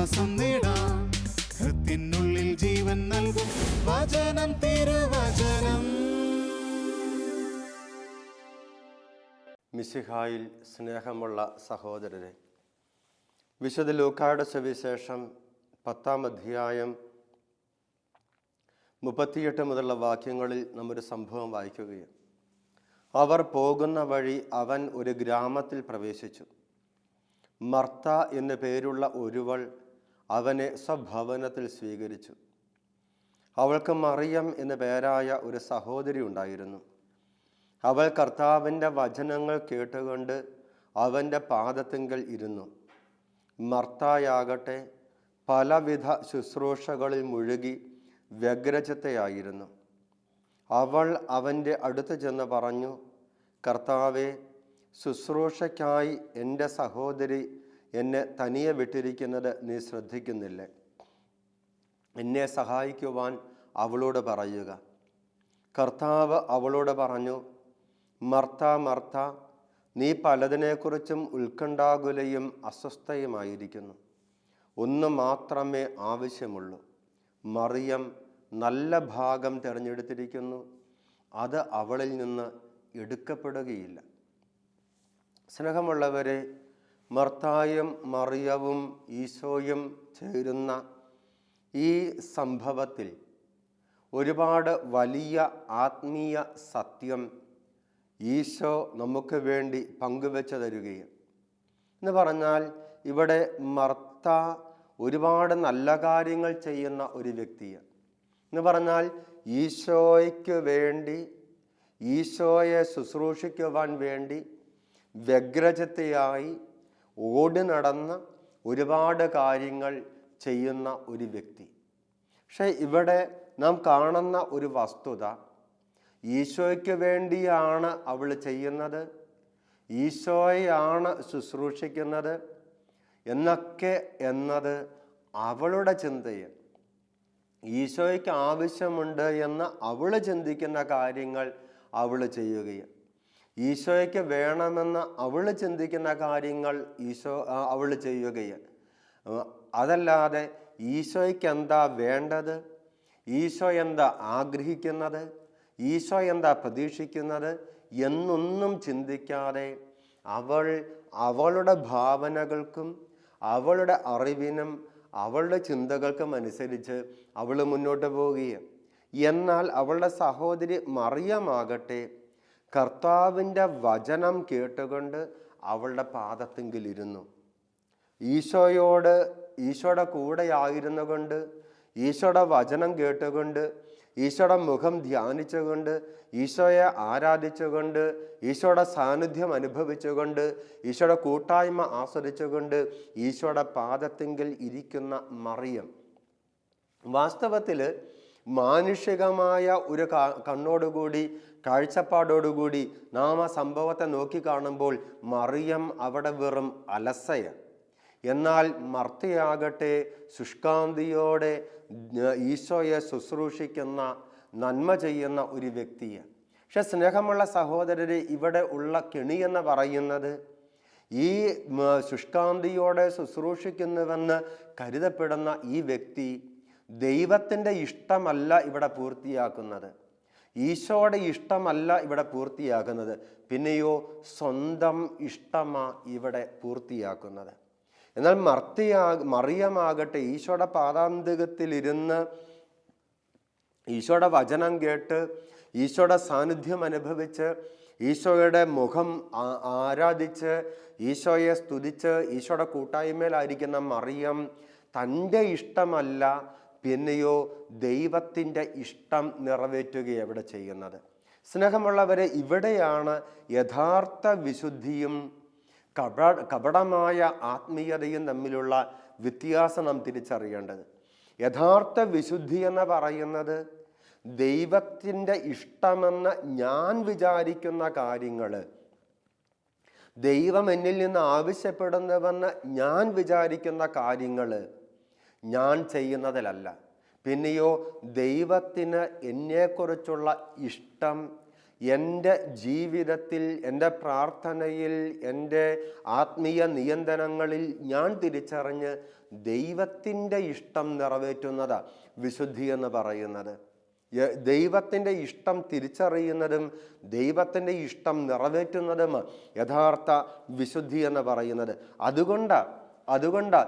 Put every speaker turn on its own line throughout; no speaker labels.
ആശ്വാസം നേടാം. ഹൃത്തിനുള്ളിൽ ജീവൻ നൽകും വചനം, തിരുവചനം.
മിശിഹായിൽ സ്നേഹമുള്ള സഹോദരരെ, വിശുദ്ധ ലൂക്കായുടെ സുവിശേഷം 10-ാം അധ്യായം 38 മുതലുള്ള വാക്യങ്ങളിൽ നമ്മൊരു സംഭവം വായിക്കുകയാണ്. അവർ പോകുന്ന വഴി അവൻ ഒരു ഗ്രാമത്തിൽ പ്രവേശിച്ചു. മർത്ത എന്നു പേരുള്ള ഒരുവൾ അവനെ സ്വഭവനത്തിൽ സ്വീകരിച്ചു. അവൾക്ക് മറിയം എന്നു പേരായ ഒരു സഹോദരി ഉണ്ടായിരുന്നു. അവൾ കർത്താവിൻ്റെ വചനങ്ങൾ കേട്ടുകൊണ്ട് അവൻ്റെ പാദത്തിങ്കൽ ഇരുന്നു. മർത്തായാകട്ടെ പലവിധ ശുശ്രൂഷകളിൽ മുഴുകി വ്യഗ്രചിത്തയായിരുന്നു. അവൾ അവൻ്റെ അടുത്ത് ചെന്ന് പറഞ്ഞു, കർത്താവേ, ശുശ്രൂഷയ്ക്കായി എൻ്റെ സഹോദരി എന്നെ തനിയെ വിട്ടിരിക്കുന്നത് നീ ശ്രദ്ധിക്കുന്നില്ലേ? എന്നെ സഹായിക്കുവാൻ അവളോട് പറയുക. കർത്താവ് അവളോട് പറഞ്ഞു, മർത്ത, മർത്ത, നീ പലതിനെക്കുറിച്ചും ഉത്കണ്ഠാകുലയും അസ്വസ്ഥയുമായിരിക്കുന്നു. ഒന്ന് മാത്രമേ ആവശ്യമുള്ളൂ. മറിയം നല്ല ഭാഗം തിരഞ്ഞെടുത്തിരിക്കുന്നു, അത് അവളിൽ നിന്ന് എടുക്കപ്പെടുകയില്ല. സ്നേഹമുള്ളവരെ, മർത്തായും മറിയവും ഈശോയും ചേരുന്ന ഈ സംഭവത്തിൽ ഒരുപാട് വലിയ ആത്മീയ സത്യം ഈശോ നമുക്ക് വേണ്ടി പങ്കുവെച്ചു തരികയാണ്. എന്ന് പറഞ്ഞാൽ ഇവിടെ മർത്ത ഒരുപാട് നല്ല കാര്യങ്ങൾ ചെയ്യുന്ന ഒരു വ്യക്തിയാണ്. എന്ന് പറഞ്ഞാൽ ഈശോയ്ക്ക് വേണ്ടി, ഈശോയെ ശുശ്രൂഷിക്കുവാൻ വേണ്ടി വ്യഗ്രചിത്തയായി ഓടി നടന്ന് ഒരുപാട് കാര്യങ്ങൾ ചെയ്യുന്ന ഒരു വ്യക്തി. പക്ഷെ ഇവിടെ നാം കാണുന്ന ഒരു വസ്തുത, ഈശോയ്ക്ക് വേണ്ടിയാണ് അവൾ ചെയ്യുന്നത്, ഈശോയാണ് ശുശ്രൂഷിക്കുന്നത് എന്നത് അവളുടെ ചിന്തയാണ്. ഈശോയ്ക്ക് ആവശ്യമുണ്ട് എന്ന് അവൾ ചിന്തിക്കുന്ന കാര്യങ്ങൾ അവൾ ചെയ്യുകയാണ്. ഈശോയ്ക്ക് വേണമെന്ന് അവൾ ചിന്തിക്കുന്ന കാര്യങ്ങൾ അവൾ ചെയ്യുകയാണ്. അതല്ലാതെ ഈശോയ്ക്ക് എന്താ വേണ്ടത്, ഈശോ എന്താ ആഗ്രഹിക്കുന്നത്, ഈശോ എന്താ പ്രതീക്ഷിക്കുന്നത് എന്നൊന്നും ചിന്തിക്കാതെ അവളുടെ ഭാവനകൾക്കും അവളുടെ അറിവിനും അവളുടെ ചിന്തകൾക്കും അനുസരിച്ച് അവൾ മുന്നോട്ട് പോവുകയാണ്. എന്നാൽ അവളുടെ സഹോദരി മറിയമാകട്ടെ കർത്താവിൻ്റെ വചനം കേട്ടുകൊണ്ട് അവളുടെ പാദത്തിങ്കിലിരുന്നു. ഈശോയുടെ കൂടെ ആയിരുന്നു കൊണ്ട്, ഈശോയുടെ വചനം കേട്ടുകൊണ്ട്, ഈശോയുടെ മുഖം ധ്യാനിച്ചുകൊണ്ട്, ഈശോയെ ആരാധിച്ചുകൊണ്ട്, ഈശോയുടെ സാന്നിധ്യം അനുഭവിച്ചുകൊണ്ട്, ഈശോയുടെ കൂട്ടായ്മ ആസ്വദിച്ചുകൊണ്ട് ഈശോയുടെ പാദത്തിങ്കിൽ ഇരിക്കുന്ന മറിയം വാസ്തവത്തിൽ മാനുഷികമായ ഒരു കണ്ണോടുകൂടി, കാഴ്ചപ്പാടോടുകൂടി നാം ആ സംഭവത്തെ നോക്കിക്കാണുമ്പോൾ മറിയം അവിടെ വെറും അലസയാണ്. എന്നാൽ മർത്തയാകട്ടെ ശുഷ്കാന്തിയോടെ ഈശോയെ ശുശ്രൂഷിക്കുന്ന, നന്മ ചെയ്യുന്ന ഒരു വ്യക്തിയാണ്. പക്ഷെ സ്നേഹമുള്ള സഹോദരരെ, ഇവിടെ ഉള്ള കെണി എന്ന് പറയുന്നത്, ഈ ശുഷ്കാന്തിയോടെ ശുശ്രൂഷിക്കുന്നുവെന്ന് കരുതപ്പെടുന്ന ഈ വ്യക്തി ദൈവത്തിൻ്റെ ഇഷ്ടമല്ല ഇവിടെ പൂർത്തിയാക്കുന്നത്, ഈശോയുടെ ഇഷ്ടമല്ല ഇവിടെ പൂർത്തിയാക്കുന്നത്, പിന്നെയോ സ്വന്തം ഇഷ്ടമാ ഇവിടെ പൂർത്തിയാക്കുന്നത്. എന്നാൽ മറിയമാകട്ടെ ഈശോയുടെ പാദാന്തികത്തിലിരുന്ന് ഈശോയുടെ വചനം കേട്ട്, ഈശോയുടെ സാന്നിധ്യം അനുഭവിച്ച്, ഈശോയുടെ മുഖം ആരാധിച്ച്, ഈശോയെ സ്തുതിച്ച്, ഈശോയുടെ കൂട്ടായ്മയിലായിരിക്കുന്ന മറിയം തൻ്റെ ഇഷ്ടമല്ല, പിന്നെയോ ദൈവത്തിൻ്റെ ഇഷ്ടം നിറവേറ്റുകയാണ് ഇവിടെ ചെയ്യുന്നത്. സ്നേഹമുള്ളവരെ, ഇവിടെയാണ് യഥാർത്ഥ വിശുദ്ധിയും കപടമായ ആത്മീയതയും തമ്മിലുള്ള വ്യത്യാസം നാം തിരിച്ചറിയേണ്ടത്. യഥാർത്ഥ വിശുദ്ധി എന്ന് പറയുന്നത് ദൈവത്തിൻ്റെ ഇഷ്ടമെന്ന് ഞാൻ വിചാരിക്കുന്ന കാര്യങ്ങൾ, ദൈവം എന്നിൽ നിന്ന് ആവശ്യപ്പെടുന്നവെന്ന് ഞാൻ വിചാരിക്കുന്ന കാര്യങ്ങൾ ഞാൻ ചെയ്യുന്നതിലല്ല, പിന്നെയോ ദൈവത്തിന് എന്നെക്കുറിച്ചുള്ള ഇഷ്ടം, എൻ്റെ ജീവിതത്തിൽ, എൻ്റെ പ്രാർത്ഥനയിൽ, എൻ്റെ ആത്മീയ നിയന്ത്രണങ്ങളിൽ ഞാൻ തിരിച്ചറിഞ്ഞ് ദൈവത്തിൻ്റെ ഇഷ്ടം നിറവേറ്റുന്നതാണ് വിശുദ്ധി എന്ന് പറയുന്നത്. ദൈവത്തിൻ്റെ ഇഷ്ടം തിരിച്ചറിയുന്നതും ദൈവത്തിൻ്റെ ഇഷ്ടം നിറവേറ്റുന്നതും യഥാർത്ഥ വിശുദ്ധി എന്ന് പറയുന്നത്. അതുകൊണ്ട്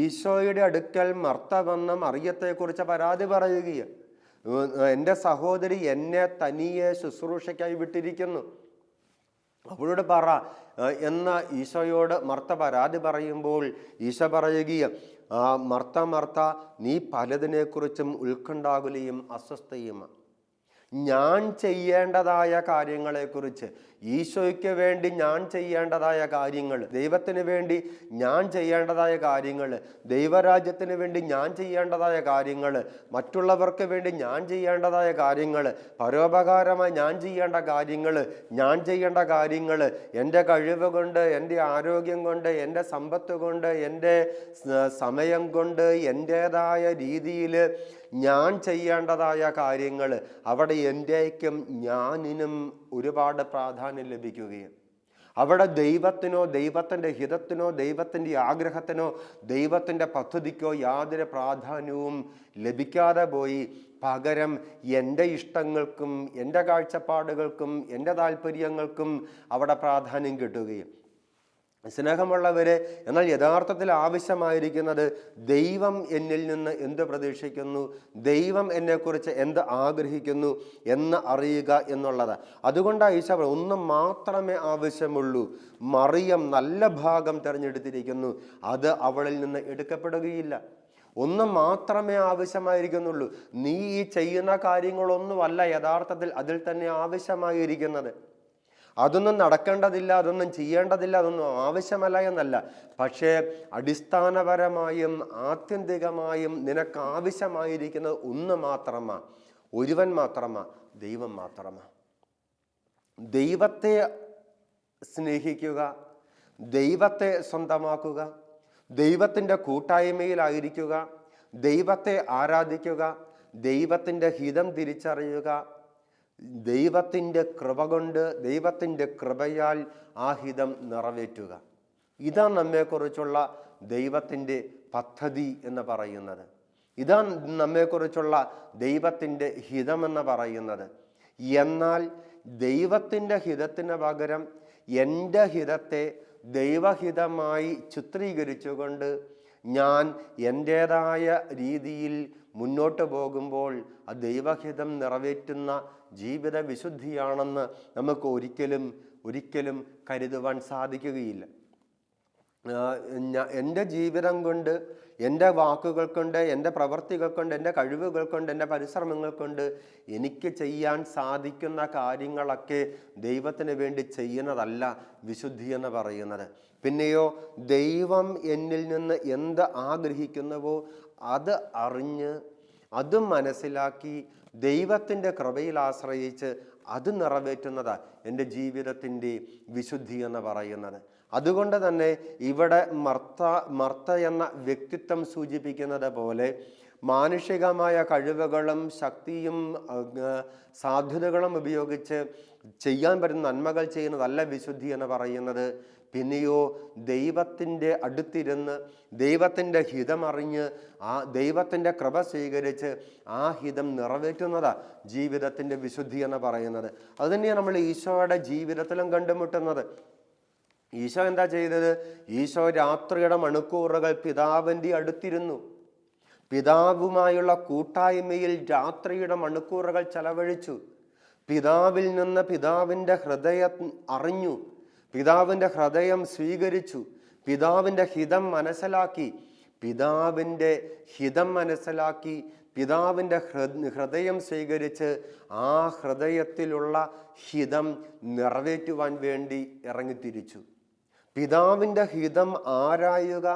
ഈശോയുടെ അടുക്കൽ മർത്ത വന്ന മറിയത്തെക്കുറിച്ച് പരാതി പറയുകയാണ്. എൻ്റെ സഹോദരി എന്നെ തനിയെ ശുശ്രൂഷയ്ക്കായി വിട്ടിരിക്കുന്നു, അവളോട് പറ എന്ന് ഈശോയോട് മർത്ത പരാതി പറയുമ്പോൾ ഈശോ പറയുകയും, മർത്ത നീ പലതിനെക്കുറിച്ചും ഉത്കണ്ഠാകുലയും അസ്വസ്ഥയുമാണ്. ഞാൻ ചെയ്യേണ്ടതായ കാര്യങ്ങളെക്കുറിച്ച്, ഈശോയ്ക്ക് വേണ്ടി ഞാൻ ചെയ്യേണ്ടതായ കാര്യങ്ങൾ, ദൈവത്തിന് വേണ്ടി ഞാൻ ചെയ്യേണ്ടതായ കാര്യങ്ങൾ, ദൈവരാജ്യത്തിന് വേണ്ടി ഞാൻ ചെയ്യേണ്ടതായ കാര്യങ്ങൾ, മറ്റുള്ളവർക്ക് വേണ്ടി ഞാൻ ചെയ്യേണ്ടതായ കാര്യങ്ങൾ, പരോപകാരമായി ഞാൻ ചെയ്യേണ്ട കാര്യങ്ങൾ, എൻ്റെ കഴിവ് കൊണ്ട്, എൻ്റെ ആരോഗ്യം കൊണ്ട്, എൻ്റെ സമ്പത്ത് കൊണ്ട്, എൻ്റെ സമയം കൊണ്ട്, എൻ്റേതായ രീതിയിൽ ഞാൻ ചെയ്യേണ്ടതായ കാര്യങ്ങൾ, അവിടെ എൻ്റെക്കും ഞാനിനും ഒരുപാട് പ്രാധാന്യം ലഭിക്കുകയും അവിടെ ദൈവത്തിനോ, ദൈവത്തിൻ്റെ ഹിതത്തിനോ, ദൈവത്തിൻ്റെ ആഗ്രഹത്തിനോ, ദൈവത്തിൻ്റെ പദ്ധതിക്കോ യാതൊരു പ്രാധാന്യവും ലഭിക്കാതെ പോയി പകരം എൻ്റെ ഇഷ്ടങ്ങൾക്കും, എൻ്റെ കാഴ്ചപ്പാടുകൾക്കും, എൻ്റെ താല്പര്യങ്ങൾക്കും അവിടെ പ്രാധാന്യം കിട്ടുകയും. സ്നേഹമുള്ളവരെ, എന്നാൽ യഥാർത്ഥത്തിൽ ആവശ്യമായിരിക്കുന്നത് ദൈവം എന്നിൽ നിന്ന് എന്ത് പ്രതീക്ഷിക്കുന്നു, ദൈവം എന്നെക്കുറിച്ച് എന്ത് ആഗ്രഹിക്കുന്നു എന്ന് അറിയുക എന്നുള്ളത്. അതുകൊണ്ടാണ് ഈശോ ഒന്ന് മാത്രമേ ആവശ്യമുള്ളൂ. മറിയം നല്ല ഭാഗം തിരഞ്ഞെടുത്തിരിക്കുന്നു, അത് അവളിൽ നിന്ന് എടുക്കപ്പെടുകയില്ല. ഒന്ന് മാത്രമേ ആവശ്യമായിരിക്കുന്നുള്ളൂ. നീ ഈ ചെയ്യുന്ന കാര്യങ്ങളൊന്നുമല്ല യഥാർത്ഥത്തിൽ അതിൽ തന്നെ ആവശ്യമായിരിക്കുന്നത്. അതൊന്നും നടക്കേണ്ടതില്ല, അതൊന്നും ചെയ്യേണ്ടതില്ല, അതൊന്നും ആവശ്യമല്ല എന്നല്ല. പക്ഷേ അടിസ്ഥാനപരമായും ആത്യന്തികമായും നിനക്ക് ആവശ്യമായിരിക്കുന്നത് ഒന്ന് മാത്രമാ, ഒരുവൻ മാത്രമാ, ദൈവം മാത്രമാ. ദൈവത്തെ സ്നേഹിക്കുക, ദൈവത്തെ സ്വന്തമാക്കുക, ദൈവത്തിൻ്റെ കൂട്ടായ്മയിലായിരിക്കുക, ദൈവത്തെ ആരാധിക്കുക, ദൈവത്തിൻ്റെ ഹിതം തിരിച്ചറിയുക, ദൈവത്തിൻ്റെ കൃപ കൊണ്ട്, ദൈവത്തിൻ്റെ കൃപയാൽ ആ ഹിതം നിറവേറ്റുക. ഇതാണ് നമ്മെക്കുറിച്ചുള്ള ദൈവത്തിൻ്റെ പദ്ധതി എന്ന് പറയുന്നത്. ഇതാണ് നമ്മെക്കുറിച്ചുള്ള ദൈവത്തിൻ്റെ ഹിതമെന്ന് പറയുന്നത്. എന്നാൽ ദൈവത്തിൻ്റെ ഹിതത്തിന് പകരം എൻ്റെ ഹിതത്തെ ദൈവഹിതമായി ചിത്രീകരിച്ചുകൊണ്ട് ഞാൻ എൻ്റേതായ രീതിയിൽ മുന്നോട്ട് പോകുമ്പോൾ ആ ദൈവഹിതം നിറവേറ്റുന്ന ജീവിത വിശുദ്ധിയാണെന്ന് നമുക്ക് ഒരിക്കലും കരുതുവാൻ സാധിക്കുകയില്ല. എൻ്റെ ജീവിതം കൊണ്ട്, എൻ്റെ വാക്കുകൾ കൊണ്ട്, എൻ്റെ പ്രവർത്തികൾ കൊണ്ട്, എൻ്റെ കഴിവുകൾ കൊണ്ട്, എൻ്റെ പരിശ്രമങ്ങൾ കൊണ്ട് എനിക്ക് ചെയ്യാൻ സാധിക്കുന്ന കാര്യങ്ങളൊക്കെ ദൈവത്തിന് വേണ്ടി ചെയ്യുന്നതല്ല വിശുദ്ധി എന്ന് പറയുന്നത്. പിന്നെയോ ദൈവം എന്നിൽ നിന്ന് എന്ത് ആഗ്രഹിക്കുന്നുവോ അത് അറിഞ്ഞ്, അത് മനസ്സിലാക്കി, ദൈവത്തിൻ്റെ കൃപയിൽ ആശ്രയിച്ച് അത് നിറവേറ്റുന്നതാണ് എൻ്റെ ജീവിതത്തിൻ്റെ വിശുദ്ധി എന്ന് പറയുന്നത്. അതുകൊണ്ട് തന്നെ ഇവിടെ മർത്ത എന്ന വ്യക്തിത്വം സൂചിപ്പിക്കുന്നത് പോലെ മാനുഷികമായ കഴിവുകളും ശക്തിയും സാധ്യതകളും ഉപയോഗിച്ച് ചെയ്യാൻ പറ്റുന്ന നന്മകൾ ചെയ്യുന്നതല്ല വിശുദ്ധി എന്ന് പറയുന്നത്. പിന്നെയോ ദൈവത്തിൻ്റെ അടുത്തിരുന്ന് ദൈവത്തിൻ്റെ ഹിതമറിഞ്ഞ് ആ ദൈവത്തിൻ്റെ കൃപ സ്വീകരിച്ച് ആ ഹിതം നിറവേറ്റുന്നതാണ് ജീവിതത്തിൻ്റെ വിശുദ്ധി എന്ന് പറയുന്നത്. അതുതന്നെയാണ് നമ്മൾ ഈശോയുടെ ജീവിതത്തിലും കണ്ടുമുട്ടുന്നത്. ഈശോ എന്താ ചെയ്തത്? ഈശോ രാത്രിയുടെ മണിക്കൂറുകൾ പിതാവിൻ്റെ അടുത്തിരുന്നു. പിതാവുമായുള്ള കൂട്ടായ്മയിൽ രാത്രിയുടെ മണിക്കൂറുകൾ ചെലവഴിച്ചു. പിതാവിൽ നിന്ന് പിതാവിൻ്റെ ഹൃദയം അറിഞ്ഞു, പിതാവിൻ്റെ ഹൃദയം സ്വീകരിച്ചു, പിതാവിൻ്റെ ഹിതം മനസ്സിലാക്കി, പിതാവിൻ്റെ ഹൃദയം സ്വീകരിച്ച് ആ ഹൃദയത്തിലുള്ള ഹിതം നിറവേറ്റുവാൻ വേണ്ടി ഇറങ്ങിത്തിരിച്ചു. പിതാവിൻ്റെ ഹിതം ആരായുക,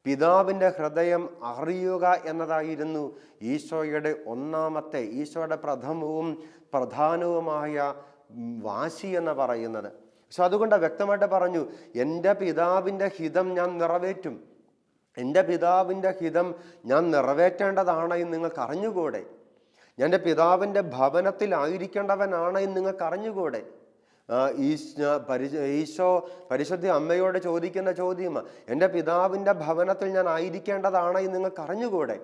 പിതാവിൻ്റെ ഹൃദയം അറിയുക എന്നതായിരുന്നു ഈശോയുടെ പ്രഥമവും പ്രധാനവുമായ വാശി എന്ന് പറയുന്നത്. പക്ഷെ അതുകൊണ്ട് വ്യക്തമായിട്ട് പറഞ്ഞു, എൻ്റെ പിതാവിൻ്റെ ഹിതം ഞാൻ നിറവേറ്റും. എൻ്റെ പിതാവിൻ്റെ ഹിതം ഞാൻ നിറവേറ്റേണ്ടതാണ് എന്ന് നിങ്ങൾക്ക് അറിഞ്ഞുകൂടെ? എൻ്റെ പിതാവിൻ്റെ ഭവനത്തിലായിരിക്കേണ്ടവനാണ് എന്ന് നിങ്ങൾക്ക് അറിഞ്ഞുകൂടെ? ഈശോ പരിശുദ്ധ അമ്മയോട് ചോദിക്കുന്ന ചോദ്യം, എൻ്റെ പിതാവിൻ്റെ ഭവനത്തിൽ ഞാൻ ആയിരിക്കേണ്ടതാണ് എന്ന് നിങ്ങൾക്ക് അറിഞ്ഞുകൂടെ?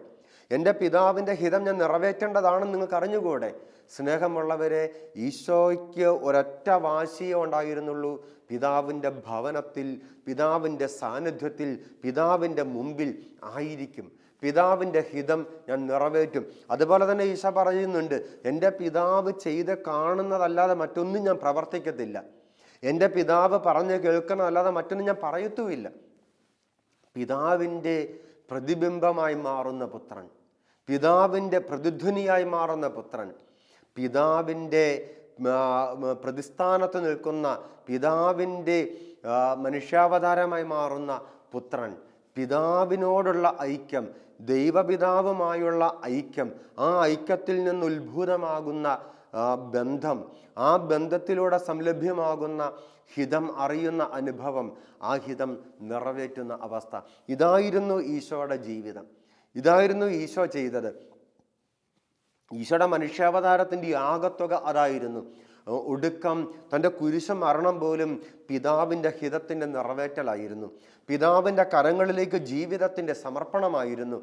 എൻ്റെ പിതാവിൻ്റെ ഹിതം ഞാൻ നിറവേറ്റേണ്ടതാണെന്ന് നിങ്ങൾക്ക് അറിഞ്ഞുകൂടെ? സ്നേഹമുള്ളവരെ, ഈശോയ്ക്ക് ഒരൊറ്റ വാശിയേ ഉണ്ടായിരുന്നുള്ളൂ, പിതാവിൻ്റെ ഭവനത്തിൽ, പിതാവിൻ്റെ സാന്നിധ്യത്തിൽ, പിതാവിൻ്റെ മുമ്പിൽ ആയിരിക്കും. പിതാവിൻ്റെ ഹിതം ഞാൻ നിറവേറ്റും. അതുപോലെ തന്നെ ഈശോ പറയുന്നുണ്ട്, എൻ്റെ പിതാവ് ചെയ്ത് കാണുന്നതല്ലാതെ മറ്റൊന്നും ഞാൻ പ്രവർത്തിക്കത്തില്ല. എൻ്റെ പിതാവ് പറഞ്ഞ് കേൾക്കുന്നതല്ലാതെ മറ്റൊന്നും ഞാൻ പറയത്തുമില്ല. പിതാവിൻ്റെ പ്രതിബിംബമായി മാറുന്ന പുത്രൻ, പിതാവിൻ്റെ പ്രതിധ്വനിയായി മാറുന്ന പുത്രൻ, പിതാവിൻ്റെ പ്രതിസ്ഥാനത്ത് നിൽക്കുന്ന, പിതാവിൻ്റെ മനുഷ്യാവതാരമായി മാറുന്ന പുത്രൻ, പിതാവിനോടുള്ള ഐക്യം, ദൈവപിതാവുമായുള്ള ഐക്യം, ആ ഐക്യത്തിൽ നിന്ന് ഉത്ഭൂതമാകുന്ന ബന്ധം, ആ ബന്ധത്തിലൂടെ സംലഭ്യമാകുന്ന ഹിതം അറിയുന്ന അനുഭവം, ആ ഹിതം നിറവേറ്റുന്ന അവസ്ഥ. ഇതായിരുന്നു ഈശോയുടെ ജീവിതം, ഇതായിരുന്നു ഈശോ ചെയ്തത്. ഈശോയുടെ മനുഷ്യാവതാരത്തിൻ്റെ ആകത്തുക അതായിരുന്നു. ഒടുക്കം തൻ്റെ കുരിശ് മരണം പോലും പിതാവിൻ്റെ ഹിതത്തിൻ്റെ നിറവേറ്റലായിരുന്നു. പിതാവിൻ്റെ കരങ്ങളിലേക്ക് ജീവിതത്തിൻ്റെ സമർപ്പണമായിരുന്നു.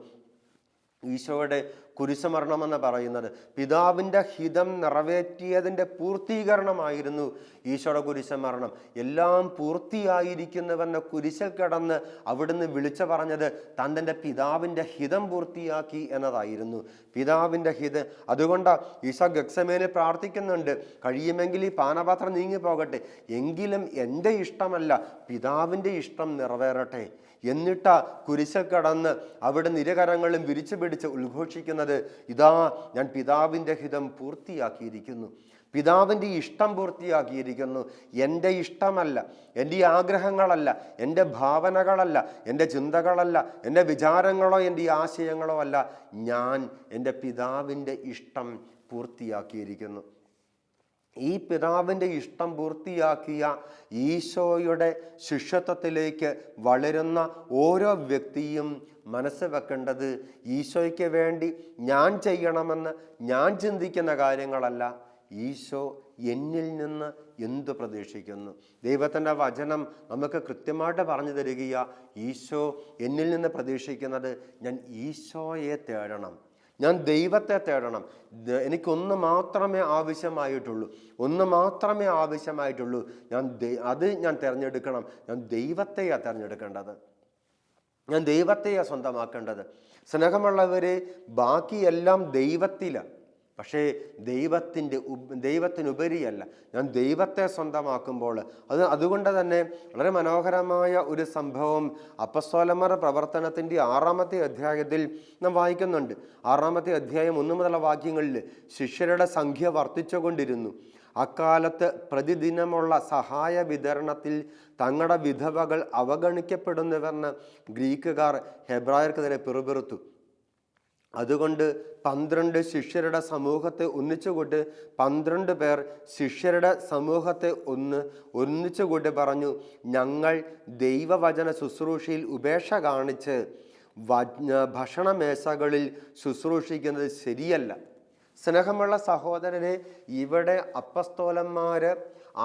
ഈശോയുടെ കുരിശുമരണം എന്ന് പറയുന്നത് പിതാവിൻ്റെ ഹിതം നിറവേറ്റിയതിൻ്റെ പൂർത്തീകരണമായിരുന്നു ഈശോയുടെ കുരിശുമരണം. എല്ലാം പൂർത്തിയായിരിക്കുന്നുവെന്ന കുരിശിൽ കിടന്ന് അവിടുന്ന് വിളിച്ചു പറഞ്ഞത് താൻ തൻ്റെ പിതാവിൻ്റെ ഹിതം പൂർത്തിയാക്കി എന്നതായിരുന്നു. പിതാവിൻ്റെ ഹിതം. അതുകൊണ്ട് ഈശോ ഗത്സമേനിൽ പ്രാർത്ഥിക്കുന്നുണ്ട്, കഴിയുമെങ്കിൽ ഈ പാനപാത്രം നീങ്ങിപ്പോകട്ടെ, എങ്കിലും എൻ്റെ ഇഷ്ടമല്ല പിതാവിൻ്റെ ഇഷ്ടം നിറവേറട്ടെ. എന്നിട്ട് കുരിശിൽ കടന്ന് അവിടെ ഇരുകരങ്ങളും വിരിച്ചു പിടിച്ച് ഉദ്ഘോഷിക്കുന്നത്, ഇതാ ഞാൻ പിതാവിൻ്റെ ഹിതം പൂർത്തിയാക്കിയിരിക്കുന്നു, പിതാവിൻ്റെ ഇഷ്ടം പൂർത്തിയാക്കിയിരിക്കുന്നു. എൻ്റെ ഇഷ്ടമല്ല, എൻ്റെ ആഗ്രഹങ്ങളല്ല, എൻ്റെ ഭാവനകളല്ല, എൻ്റെ ചിന്തകളല്ല, എൻ്റെ വിചാരങ്ങളോ എൻ്റെ ആശയങ്ങളോ അല്ല, ഞാൻ എൻ്റെ പിതാവിൻ്റെ ഇഷ്ടം പൂർത്തിയാക്കിയിരിക്കുന്നു. ഈ പിതാവിൻ്റെ ഇഷ്ടം പൂർത്തിയാക്കിയ ഈശോയുടെ ശിഷ്യത്വത്തിലേക്ക് വളരുന്ന ഓരോ വ്യക്തിയും മനസ്സ് വെക്കേണ്ടത്, ഈശോയ്ക്ക് വേണ്ടി ഞാൻ ചെയ്യണമെന്ന് ഞാൻ ചിന്തിക്കുന്ന കാര്യങ്ങളല്ല, ഈശോ എന്നിൽ നിന്ന് എന്തു പ്രതീക്ഷിക്കുന്നു. ദൈവത്തിൻ്റെ വചനം നമുക്ക് കൃത്യമായിട്ട് പറഞ്ഞു തരികയാ, ഈശോ എന്നിൽ നിന്ന് പ്രതീക്ഷിക്കുന്നത് ഞാൻ ഈശോയെ തേടണം, ഞാൻ ദൈവത്തെ തേടണം. എനിക്കൊന്ന് മാത്രമേ ആവശ്യമായിട്ടുള്ളൂ, ഒന്ന് മാത്രമേ ആവശ്യമായിട്ടുള്ളൂ. ഞാൻ തിരഞ്ഞെടുക്കണം. ഞാൻ ദൈവത്തെയാണ് തിരഞ്ഞെടുക്കേണ്ടത്, ഞാൻ ദൈവത്തെയാണ് സ്വന്തമാക്കേണ്ടത്. സ്നേഹമുള്ളവരെ, ബാക്കിയെല്ലാം ദൈവത്തിലാണ്. പക്ഷേ ദൈവത്തിനുപരിയല്ല. ഞാൻ ദൈവത്തെ സ്വന്തമാക്കുമ്പോൾ അതുകൊണ്ട് തന്നെ വളരെ മനോഹരമായ ഒരു സംഭവം അപ്പസ്തോലന്മാരുടെ പ്രവർത്തനത്തിൻ്റെ 6-ാമത്തെ അധ്യായത്തിൽ നാം വായിക്കുന്നുണ്ട്. 6-ാമത്തെ അധ്യായം 1 മുതലുള്ള വാക്യങ്ങളിൽ ശിഷ്യരുടെ സംഖ്യ വർദ്ധിച്ചുകൊണ്ടിരുന്നു. അക്കാലത്ത് പ്രതിദിനമുള്ള സഹായ വിതരണത്തിൽ തങ്ങളുടെ വിധവകൾ അവഗണിക്കപ്പെടുന്നുവെന്ന് ഗ്രീക്കുകാർ ഹെബ്രായർക്കെതിരെ പിറുപിറുത്തു. അതുകൊണ്ട് 12 ശിഷ്യരുടെ സമൂഹത്തെ ഒന്നിച്ചുകൂട്ടി 12 പേർ ശിഷ്യരുടെ സമൂഹത്തെ ഒന്നിച്ചുകൂട്ടി പറഞ്ഞു, ഞങ്ങൾ ദൈവവചന ശുശ്രൂഷയിൽ ഉപേക്ഷ കാണിച്ച് ഭക്ഷണമേശകളിൽ ശുശ്രൂഷിക്കുന്നത് ശരിയല്ല. സ്നേഹമുള്ള സഹോദരനെ, ഇവിടെ അപ്പസ്തോലന്മാര്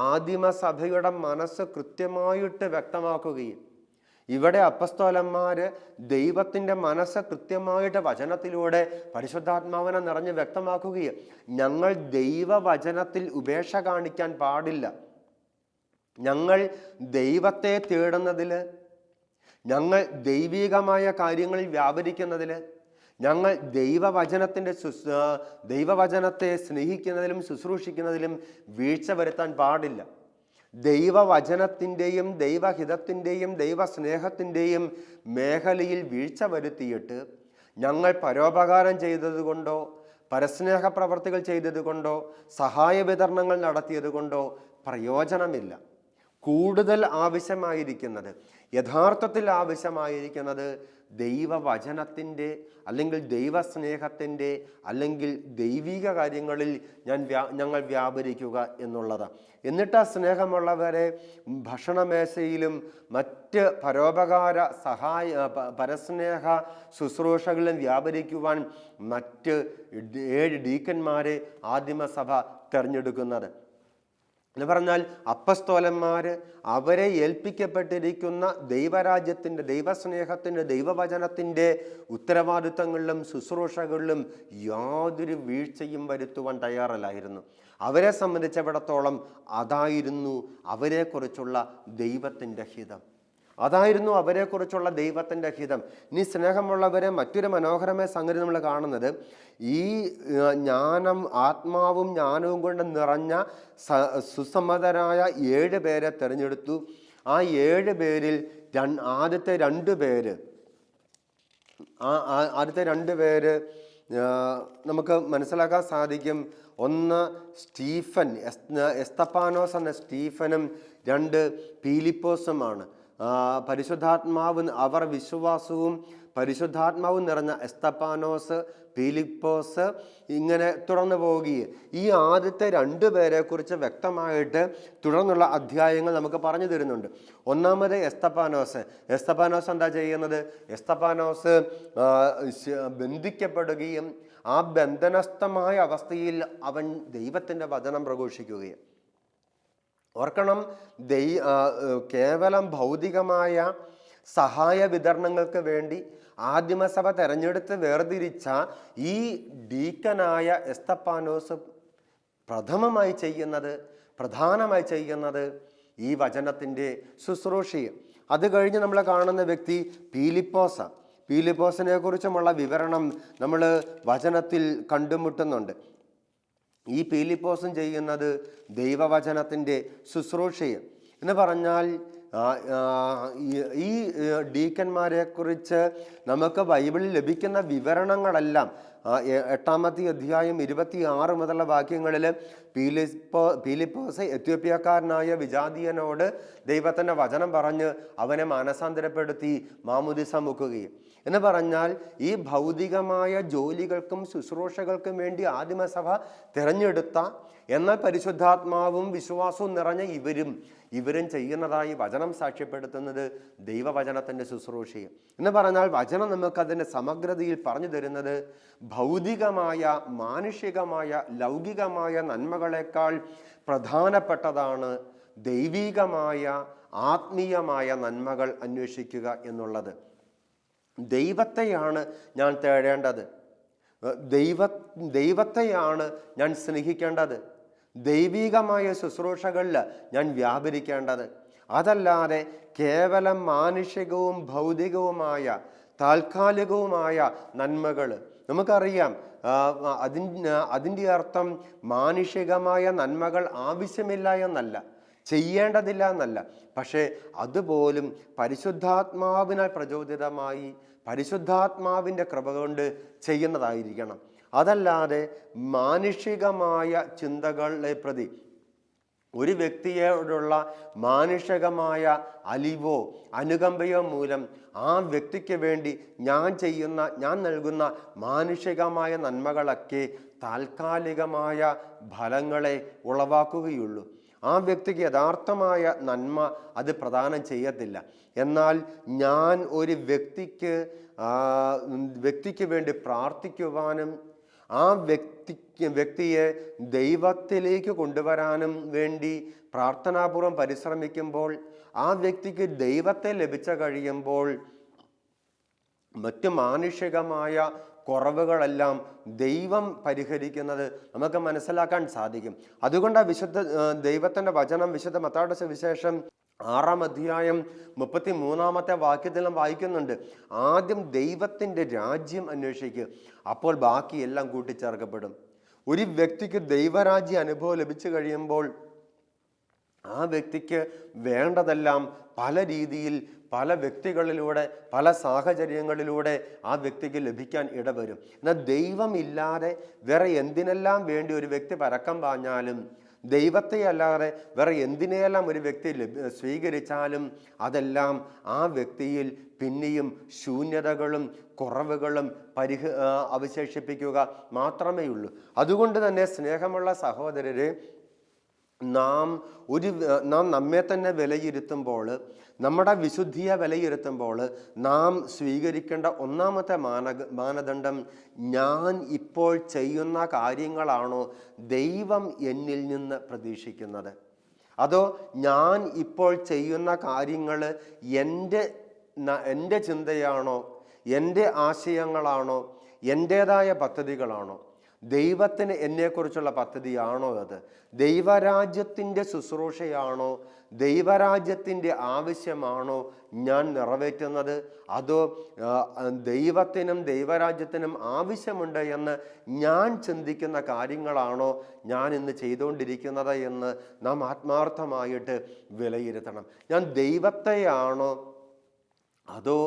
ആദിമസഭയുടെ മനസ്സ് കൃത്യമായിട്ട് വ്യക്തമാക്കുകയും ഇവിടെ അപ്പസ്തോലന്മാര് ദൈവത്തിൻ്റെ മനസ്സ് കൃത്യമായിട്ട് വചനത്തിലൂടെ പരിശുദ്ധാത്മാവിനെ നിറഞ്ഞ് വ്യക്തമാക്കുകയും ഞങ്ങൾ ദൈവവചനത്തിൽ ഉപേക്ഷ കാണിക്കാൻ പാടില്ല. ഞങ്ങൾ ദൈവത്തെ തേടുന്നതിൽ, ഞങ്ങൾ ദൈവികമായ കാര്യങ്ങളിൽ വ്യാപരിക്കുന്നതിൽ, ഞങ്ങൾ ദൈവവചനത്തെ സ്നേഹിക്കുന്നതിലും ശുശ്രൂഷിക്കുന്നതിലും വീഴ്ച വരുത്താൻ പാടില്ല. ദൈവവചനത്തിൻ്റെയും ദൈവഹിതത്തിൻ്റെയും ദൈവസ്നേഹത്തിൻ്റെയും മേഖലയിൽ വീഴ്ച വരുത്തിയിട്ട് ഞങ്ങൾ പരോപകാരം ചെയ്തതുകൊണ്ടോ പരസ്നേഹ പ്രവർത്തികൾ ചെയ്തതുകൊണ്ടോ സഹായ വിതരണങ്ങൾ നടത്തിയത് കൊണ്ടോ പ്രയോജനമില്ല. കൂടുതൽ ആവശ്യമായിരിക്കുന്നത് യഥാർത്ഥത്തിൽ ആവശ്യമായിരിക്കുന്നത് ദൈവവചനത്തിൻ്റെ അല്ലെങ്കിൽ ദൈവസ്നേഹത്തിൻ്റെ അല്ലെങ്കിൽ ദൈവിക കാര്യങ്ങളിൽ ഞങ്ങൾ വ്യാപരിക്കുക എന്നുള്ളതാണ്. എന്നിട്ട് ആ സ്നേഹമുള്ളവരെ ഭക്ഷണമേശയിലും മറ്റ് പരോപകാര പരസ്നേഹ ശുശ്രൂഷകളിലും വ്യാപരിക്കുവാൻ മറ്റ് 7 ഡീക്കന്മാരെ ആദിമസഭ തിരഞ്ഞെടുക്കുന്നത്. എന്ന് പറഞ്ഞാൽ അപ്പസ്തോലന്മാർ അവരെ ഏൽപ്പിക്കപ്പെട്ടിരിക്കുന്ന ദൈവരാജ്യത്തിൻ്റെ, ദൈവസ്നേഹത്തിൻ്റെ, ദൈവവചനത്തിൻ്റെ ഉത്തരവാദിത്തങ്ങളിലും ശുശ്രൂഷകളിലും യാതൊരു വീഴ്ചയും വരുത്തുവാൻ തയ്യാറല്ലായിരുന്നു. അവരെ സംബന്ധിച്ചിടത്തോളം അതായിരുന്നു അവരെക്കുറിച്ചുള്ള ദൈവത്തിൻ്റെ ഹിതം. അതായിരുന്നു അവരെക്കുറിച്ചുള്ള ദൈവത്തിൻ്റെ ഹിതം. ഇനി സ്നേഹമുള്ളവരെ, മറ്റൊരു മനോഹരമായ സംഗതി നമ്മൾ കാണുന്നത്, ഈ ജ്ഞാനം, ആത്മാവും ജ്ഞാനവും കൊണ്ട് നിറഞ്ഞ സുസമ്മതരായ 7 പേരെ തിരഞ്ഞെടുത്തു. ആ 7 പേരിൽ ആദ്യത്തെ 2 പേര് നമുക്ക് മനസ്സിലാക്കാൻ സാധിക്കും. ഒന്ന് സ്റ്റീഫൻ, എസ്തപ്പാനോസ് എന്ന സ്റ്റീഫനും 2 പീലിപ്പോസുമാണ്. അവർ വിശ്വാസവും പരിശുദ്ധാത്മാവും നിറഞ്ഞ എസ്തപ്പാനോസ്, പീലിപ്പോസ്, ഇങ്ങനെ തുടർന്ന് പോവുകയും ഈ ആദ്യത്തെ 2 പേരെ കുറിച്ച് വ്യക്തമായിട്ട് തുടർന്നുള്ള അധ്യായങ്ങൾ നമുക്ക് പറഞ്ഞു തരുന്നുണ്ട്. ഒന്നാമത് എസ്തപ്പാനോസ് എന്താ ചെയ്യുന്നത്? എസ്തപ്പാനോസ് ബന്ധിക്കപ്പെടുകയും ആ ബന്ധനസ്ഥമായ അവസ്ഥയിൽ അവൻ ദൈവത്തിൻ്റെ വചനം പ്രഘോഷിക്കുകയും. ഓർക്കണം, കേവലം ഭൗതികമായ സഹായ വിതരണങ്ങൾക്ക് വേണ്ടി ആദിമസഭ തെരഞ്ഞെടുത്ത് വേർതിരിച്ച ഈ ഡീക്കനായ എസ്തപ്പാനോസ് പ്രധാനമായി ചെയ്യുന്നത് ഈ വചനത്തിൻ്റെ ശുശ്രൂഷയും. അത് കഴിഞ്ഞ് നമ്മൾ കാണുന്ന വ്യക്തി പീലിപ്പോസിനെ കുറിച്ചുമുള്ള വിവരണം നമ്മൾ വചനത്തിൽ കണ്ടുമുട്ടുന്നുണ്ട്. ഈ പീലിപ്പോസും ചെയ്യുന്നത് ദൈവവചനത്തിൻ്റെ ശുശ്രൂഷയും. എന്ന് പറഞ്ഞാൽ ഈ ഡീക്കന്മാരെ കുറിച്ച് നമുക്ക് ബൈബിളിൽ ലഭിക്കുന്ന വിവരണങ്ങളെല്ലാം 8-ാമത്തെ അധ്യായം 26 മുതലുള്ള വാക്യങ്ങളിൽ പീലിപ്പോസ് എത്യോപ്യക്കാരനായ വിജാതീയനോട് ദൈവത്തിൻ്റെ വചനം പറഞ്ഞ് അവനെ മാനസാന്തരപ്പെടുത്തി മാമുദിസ മുക്കുകയും. എന്ന് പറഞ്ഞാൽ ഈ ഭൗതികമായ ജോലികൾക്കും ശുശ്രൂഷകൾക്കും വേണ്ടി ആദിമസഭ തിരഞ്ഞെടുത്ത, എന്നാൽ പരിശുദ്ധാത്മാവും വിശ്വാസവും നിറഞ്ഞ ഇവരും ചെയ്യുന്നതായി വചനം സാക്ഷ്യപ്പെടുത്തുന്നത് ദൈവവചനത്തിൻ്റെ ശുശ്രൂഷയും. എന്ന് പറഞ്ഞാൽ വചനം നമുക്കതിൻ്റെ സമഗ്രതയിൽ പറഞ്ഞു തരുന്നത് ഭൗതികമായ, മാനുഷികമായ, ലൗകികമായ നന്മകളെക്കാൾ പ്രധാനപ്പെട്ടതാണ് ദൈവികമായ, ആത്മീയമായ നന്മകൾ അന്വേഷിക്കുക എന്നുള്ളത്. ദൈവത്തെയാണ് ഞാൻ തേടേണ്ടത്, ദൈവത്തെയാണ് ഞാൻ സ്നേഹിക്കേണ്ടത്, ദൈവികമായ ശുശ്രൂഷകളിൽ ഞാൻ വ്യാപരിക്കേണ്ടത്. അതല്ലാതെ കേവലം മാനുഷികവും ഭൗതികവുമായ താൽക്കാലികവുമായ നന്മകൾ. നമുക്കറിയാം, അതിൻ്റെ അർത്ഥം മാനുഷികമായ നന്മകൾ ആവശ്യമില്ല എന്നല്ല, ചെയ്യേണ്ടതില്ല എന്നല്ല. പക്ഷേ അതുപോലും പരിശുദ്ധാത്മാവിനാൽ പ്രചോദിതമായി പരിശുദ്ധാത്മാവിൻ്റെ കൃപ കൊണ്ട് ചെയ്യുന്നതായിരിക്കണം. അതല്ലാതെ മാനുഷികമായ ചിന്തകളെ പ്രതി ഒരു വ്യക്തിയോടുള്ള മാനുഷികമായ അലിവോ അനുകമ്പയോ മൂലം ആ വ്യക്തിക്ക് വേണ്ടി ഞാൻ നൽകുന്ന മാനുഷികമായ നന്മകളൊക്കെ താൽക്കാലികമായ ഫലങ്ങളെ ഉളവാക്കുകയുള്ളൂ. ആ വ്യക്തിക്ക് യഥാർത്ഥമായ നന്മ അത് പ്രദാനം ചെയ്യത്തില്ല. എന്നാൽ ഞാൻ ഒരു വ്യക്തിക്ക് വേണ്ടി പ്രാർത്ഥിക്കുവാനും ആ വ്യക്തിയെ ദൈവത്തിലേക്ക് കൊണ്ടുവരാനും വേണ്ടി പ്രാർത്ഥനാപൂർവം പരിശ്രമിക്കുമ്പോൾ ആ വ്യക്തിക്ക് ദൈവത്തെ ലഭിച്ച കഴിയുമ്പോൾ മറ്റു മാനുഷികമായ കുറവുകളെല്ലാം ദൈവം പരിഹരിക്കുന്നത് നമുക്ക് മനസ്സിലാക്കാൻ സാധിക്കും. അതുകൊണ്ട് ദൈവത്തിൻ്റെ വചനം വിശുദ്ധ മത്തായിയുടെ സുവിശേഷം 6-ാം അധ്യായം 33-ാമത്തെ വാക്യത്തിൽ നാം വായിക്കുന്നുണ്ട്, ആദ്യം ദൈവത്തിൻ്റെ രാജ്യം അന്വേഷിക്കുക, അപ്പോൾ ബാക്കിയെല്ലാം കൂട്ടിച്ചേർക്കപ്പെടും. ഒരു വ്യക്തിക്ക് ദൈവരാജ്യ അനുഭവം ലഭിച്ചു കഴിയുമ്പോൾ ആ വ്യക്തിക്ക് വേണ്ടതെല്ലാം പല രീതിയിൽ, പല വ്യക്തികളിലൂടെ, പല സാഹചര്യങ്ങളിലൂടെ ആ വ്യക്തിക്ക് ലഭിക്കാൻ ഇടവരും. എന്നാൽ ദൈവമില്ലാതെ വേറെ എന്തിനെല്ലാം വേണ്ടി ഒരു വ്യക്തി പരക്കം പാഞ്ഞാലും ദൈവത്തെ അല്ലാതെ വേറെ എന്തിനെയെല്ലാം ഒരു വ്യക്തി സ്വീകരിച്ചാലും അതെല്ലാം ആ വ്യക്തിയിൽ പിന്നെയും ശൂന്യതകളും കുറവുകളും അവശേഷിപ്പിക്കുക മാത്രമേ ഉള്ളൂ. അതുകൊണ്ട് തന്നെ സ്നേഹമുള്ള സഹോദരരെ, നാം നമ്മെ തന്നെ വിലയിരുത്തുമ്പോൾ, നമ്മുടെ വിശുദ്ധിയെ വിലയിരുത്തുമ്പോൾ നാം സ്വീകരിക്കേണ്ട ഒന്നാമത്തെ മാനദണ്ഡം, ഞാൻ ഇപ്പോൾ ചെയ്യുന്ന കാര്യങ്ങളാണോ ദൈവം എന്നിൽ നിന്ന് പ്രതീക്ഷിക്കുന്നത്? അതോ ഞാൻ ഇപ്പോൾ ചെയ്യുന്ന കാര്യങ്ങൾ എൻ്റെ ചിന്തയാണോ, എൻ്റെ ആശയങ്ങളാണോ, എൻ്റേതായ പദ്ധതികളാണോ? ദൈവത്തിന് എന്നെക്കുറിച്ചുള്ള പദ്ധതിയാണോ അത്? ദൈവരാജ്യത്തിൻ്റെ ശുശ്രൂഷയാണോ, ദൈവരാജ്യത്തിൻ്റെ ആവശ്യമാണോ ഞാൻ നിറവേറ്റുന്നത്? അതോ ദൈവത്തിനും ദൈവരാജ്യത്തിനും ആവശ്യമുണ്ട് എന്ന് ഞാൻ ചിന്തിക്കുന്ന കാര്യങ്ങളാണോ ഞാൻ ഇന്ന് ചെയ്തുകൊണ്ടിരിക്കുന്നത് എന്ന് നാം ആത്മാർത്ഥമായിട്ട് വിലയിരുത്തണം. ഞാൻ ദൈവത്തെയാണോ അതോ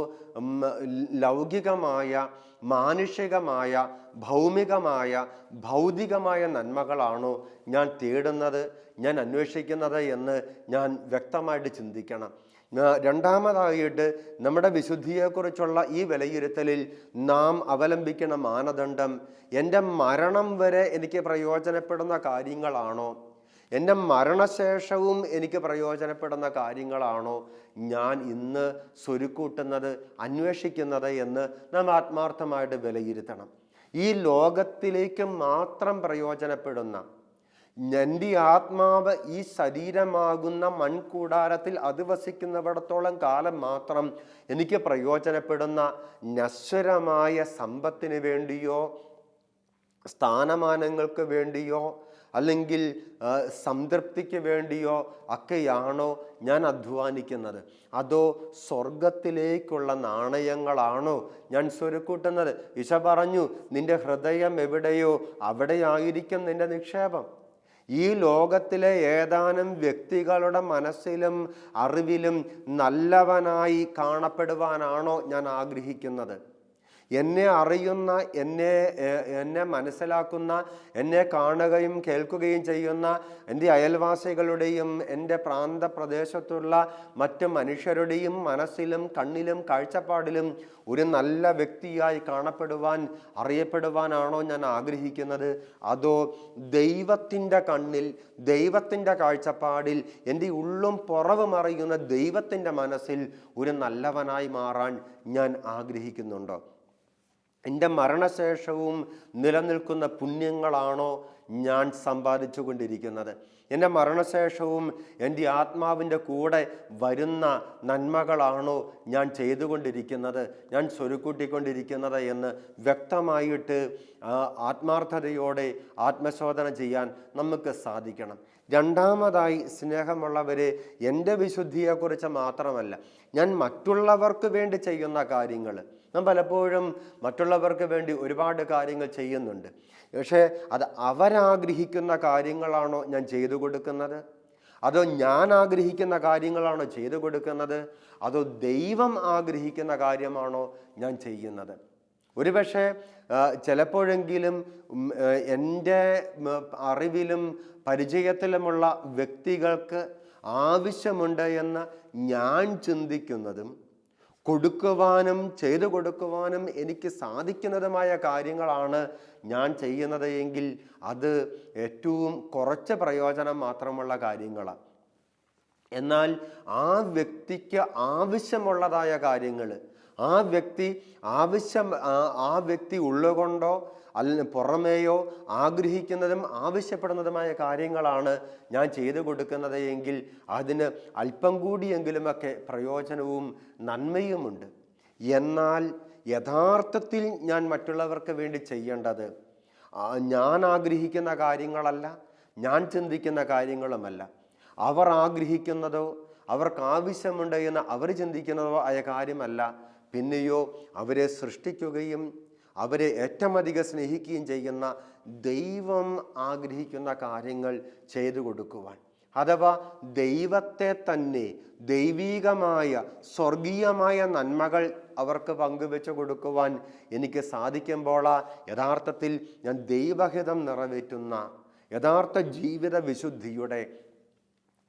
ലൗകികമായ, മാനുഷികമായ, ഭൗമികമായ, ഭൗതികമായ നന്മകളാണോ ഞാൻ തേടുന്നത്, ഞാൻ അന്വേഷിക്കുന്നത് എന്ന് ഞാൻ വ്യക്തമായിട്ട് ചിന്തിക്കണം. രണ്ടാമതായിട്ട്, നമ്മുടെ വിശുദ്ധിയെക്കുറിച്ചുള്ള ഈ വിലയിരുത്തലിൽ നാം അവലംബിക്കുന്ന മാനദണ്ഡം, എൻ്റെ മരണം വരെ എനിക്ക് പ്രയോജനപ്പെടുന്ന കാര്യങ്ങളാണോ, എൻ്റെ മരണശേഷവും എനിക്ക് പ്രയോജനപ്പെടുന്ന കാര്യങ്ങളാണോ ഞാൻ ഇന്ന് സ്വരുക്കൂട്ടുന്നത്, അന്വേഷിക്കുന്നത് എന്ന് നാം ആത്മാർത്ഥമായിട്ട് വിലയിരുത്തണം. ഈ ലോകത്തിലേക്ക് മാത്രം പ്രയോജനപ്പെടുന്ന, എൻ്റെ ആത്മാവ് ഈ ശരീരമാകുന്ന മൺകൂടാരത്തിൽ അധിവസിക്കുന്നിടത്തോളം കാലം മാത്രം എനിക്ക് പ്രയോജനപ്പെടുന്ന നശ്വരമായ സമ്പത്തിന് വേണ്ടിയോ, സ്ഥാനമാനങ്ങൾക്ക് വേണ്ടിയോ, അല്ലെങ്കിൽ സംതൃപ്തിക്ക് വേണ്ടിയോ ഒക്കെയാണോ ഞാൻ അധ്വാനിക്കുന്നത്? അതോ സ്വർഗത്തിലേക്കുള്ള നാണയങ്ങളാണോ ഞാൻ സ്വരുക്കൂട്ടുന്നത്? ഈശോ പറഞ്ഞു, നിന്റെ ഹൃദയം എവിടെയോ അവിടെയായിരിക്കും നിന്റെ നിക്ഷേപം. ഈ ലോകത്തിലെ ഏതാനും വ്യക്തികളുടെ മനസ്സിലും അറിവിലും നല്ലവനായി കാണപ്പെടുവാനാണോ ഞാൻ ആഗ്രഹിക്കുന്നത്? എന്നെ അറിയുന്ന, എന്നെ മനസ്സിലാക്കുന്ന, എന്നെ കാണുകയും കേൾക്കുകയും ചെയ്യുന്ന എൻ്റെ അയൽവാസികളുടെയും എൻ്റെ പ്രാന്തപ്രദേശത്തുള്ള മറ്റ് മനുഷ്യരുടെയും മനസ്സിലും കണ്ണിലും കാഴ്ചപ്പാടിലും ഒരു നല്ല വ്യക്തിയായി കാണപ്പെടുവാൻ, അറിയപ്പെടുവാനാണോ ഞാൻ ആഗ്രഹിക്കുന്നത്? അതോ ദൈവത്തിൻ്റെ കണ്ണിൽ, ദൈവത്തിൻ്റെ കാഴ്ചപ്പാടിൽ, എൻ്റെ ഉള്ളും പുറവും അറിയുന്ന ദൈവത്തിൻ്റെ മനസ്സിൽ ഒരു നല്ലവനായി മാറാൻ ഞാൻ ആഗ്രഹിക്കുന്നുണ്ടോ? എൻ്റെ മരണശേഷവും നിലനിൽക്കുന്ന പുണ്യങ്ങളാണോ ഞാൻ സമ്പാദിച്ചു കൊണ്ടിരിക്കുന്നത്? എൻ്റെ മരണശേഷവും എൻ്റെ ആത്മാവിൻ്റെ കൂടെ വരുന്ന നന്മകളാണോ ഞാൻ ചെയ്തുകൊണ്ടിരിക്കുന്നത്, ഞാൻ സ്വരുക്കൂട്ടിക്കൊണ്ടിരിക്കുന്നത് എന്ന് വ്യക്തമായിട്ട് ആത്മാർത്ഥതയോടെ ആത്മശോധന ചെയ്യാൻ നമുക്ക് സാധിക്കണം. രണ്ടാമതായി, സ്നേഹമുള്ളവരെ, എൻ്റെ വിശുദ്ധിയെക്കുറിച്ച് മാത്രമല്ല, ഞാൻ മറ്റുള്ളവർക്ക് വേണ്ടി ചെയ്യുന്ന കാര്യങ്ങൾ. നാം പലപ്പോഴും മറ്റുള്ളവർക്ക് വേണ്ടി ഒരുപാട് കാര്യങ്ങൾ ചെയ്യുന്നുണ്ട്. പക്ഷേ അത് അവരാഗ്രഹിക്കുന്ന കാര്യങ്ങളാണോ ഞാൻ ചെയ്തു കൊടുക്കുന്നത്? അതോ ഞാൻ ആഗ്രഹിക്കുന്ന കാര്യങ്ങളാണോ ചെയ്തു കൊടുക്കുന്നത്? അതോ ദൈവം ആഗ്രഹിക്കുന്ന കാര്യമാണോ ഞാൻ ചെയ്യുന്നത്? ഒരുപക്ഷെ ചിലപ്പോഴെങ്കിലും എൻ്റെ അറിവിലും പരിചയത്തിലുമുള്ള വ്യക്തികൾക്ക് ആവശ്യമുണ്ട് എന്ന് ഞാൻ ചിന്തിക്കുന്നതും കൊടുക്കുവാനും ചെയ്തു കൊടുക്കുവാനും എനിക്ക് സാധിക്കുന്നതുമായ കാര്യങ്ങളാണ് ഞാൻ ചെയ്യുന്നത് എങ്കിൽ അത് ഏറ്റവും കുറച്ച് പ്രയോജനം മാത്രമുള്ള കാര്യങ്ങളാണ്. എന്നാൽ ആ വ്യക്തിക്ക് ആവശ്യമുള്ളതായ കാര്യങ്ങൾ, ആ വ്യക്തി ഉള്ളുകൊണ്ടോ പുറമേയോ ആഗ്രഹിക്കുന്നതും ആവശ്യപ്പെടുന്നതുമായ കാര്യങ്ങളാണ് ഞാൻ ചെയ്തു കൊടുക്കുന്നത് എങ്കിൽ അതിന് അല്പം കൂടിയെങ്കിലുമൊക്കെ പ്രയോജനവും നന്മയുമുണ്ട്. എന്നാൽ യഥാർത്ഥത്തിൽ ഞാൻ മറ്റുള്ളവർക്ക് വേണ്ടി ചെയ്യേണ്ടത് ഞാൻ ആഗ്രഹിക്കുന്ന കാര്യങ്ങളല്ല, ഞാൻ ചിന്തിക്കുന്ന കാര്യങ്ങളുമല്ല. അവർ ആഗ്രഹിക്കുന്നതോ അവർക്ക് ആവശ്യമുണ്ട് എന്ന് അവർ ചിന്തിക്കുന്നതോ ആയ കാര്യമല്ല. പിന്നെയോ അവരെ സൃഷ്ടിക്കുകയും അവരെ ഏറ്റവും അധികം സ്നേഹിക്കുകയും ചെയ്യുന്ന ദൈവം ആഗ്രഹിക്കുന്ന കാര്യങ്ങൾ ചെയ്തു കൊടുക്കുവാൻ, അഥവാ ദൈവത്തെ തന്നെ, ദൈവീകമായ സ്വർഗീയമായ നന്മകൾ അവർക്ക് പങ്കുവെച്ചു കൊടുക്കുവാൻ എനിക്ക് സാധിക്കുമ്പോൾ യഥാർത്ഥത്തിൽ ഞാൻ ദൈവഹിതം നിറവേറ്റുന്ന, യഥാർത്ഥ ജീവിത വിശുദ്ധിയുടെ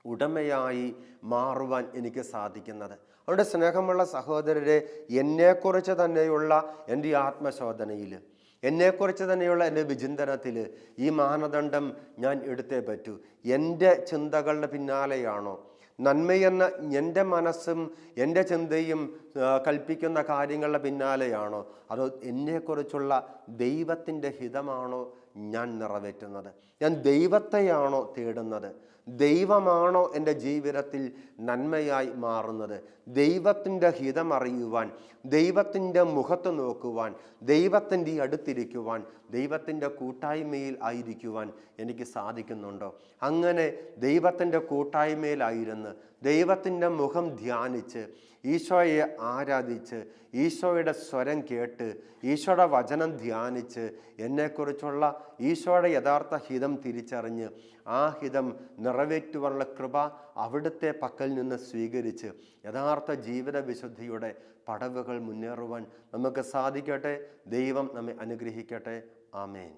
ഉടമയായി മാറുവാൻ എനിക്ക് സാധിക്കുന്നത്. അതുകൊണ്ട് സ്നേഹമുള്ള സഹോദരരെ, എന്നെക്കുറിച്ച് തന്നെയുള്ള എൻ്റെ ആത്മശോധനയിൽ, എന്നെക്കുറിച്ച് തന്നെയുള്ള എൻ്റെ വിചിന്തനത്തിൽ ഈ മാനദണ്ഡം ഞാൻ എടുത്തേ പറ്റൂ. എൻ്റെ ചിന്തകളുടെ പിന്നാലെയാണോ, നന്മയെന്ന എൻ്റെ മനസ്സും എൻ്റെ ചിന്തയും കൽപ്പിക്കുന്ന കാര്യങ്ങളുടെ പിന്നാലെയാണോ, അതോ എന്നെക്കുറിച്ചുള്ള ദൈവത്തിൻ്റെ ഹിതമാണോ ഞാൻ നിറവേറ്റുന്നത്? ഞാൻ ദൈവത്തെയാണോ തേടുന്നത്? ദൈവമാണോ എൻ്റെ ജീവിതത്തിൽ നന്മയായി മാറുന്നത്? ദൈവത്തിൻ്റെ ഹിതം അറിയുവാൻ, ദൈവത്തിൻ്റെ മുഖത്ത് നോക്കുവാൻ, ദൈവത്തിൻ്റെ അടുത്തിരിക്കുവാൻ, ദൈവത്തിൻ്റെ കൂട്ടായ്മയിൽ ആയിരിക്കുവാൻ എനിക്ക് സാധിക്കുന്നുണ്ടോ? അങ്ങനെ ദൈവത്തിൻ്റെ കൂട്ടായ്മയിലായിരുന്ന് ദൈവത്തിൻ്റെ മുഖം ധ്യാനിച്ച് ഈശോയെ ആരാധിച്ച് ഈശോയുടെ സ്വരം കേട്ട് ഈശോയുടെ വചനം ധ്യാനിച്ച് എന്നെക്കുറിച്ചുള്ള ഈശോയുടെ യഥാർത്ഥ ഹിതം തിരിച്ചറിഞ്ഞ് ആ ഹിതം നിറവേറ്റുവാനുള്ള കൃപ അവിടുത്തെ പക്കൽ നിന്ന് സ്വീകരിച്ച് യഥാർത്ഥ ജീവിത വിശുദ്ധിയുടെ പടവുകൾ മുന്നേറുവാൻ നമുക്ക് സാധിക്കട്ടെ. ദൈവം നമ്മെ അനുഗ്രഹിക്കട്ടെ. ആമേൻ.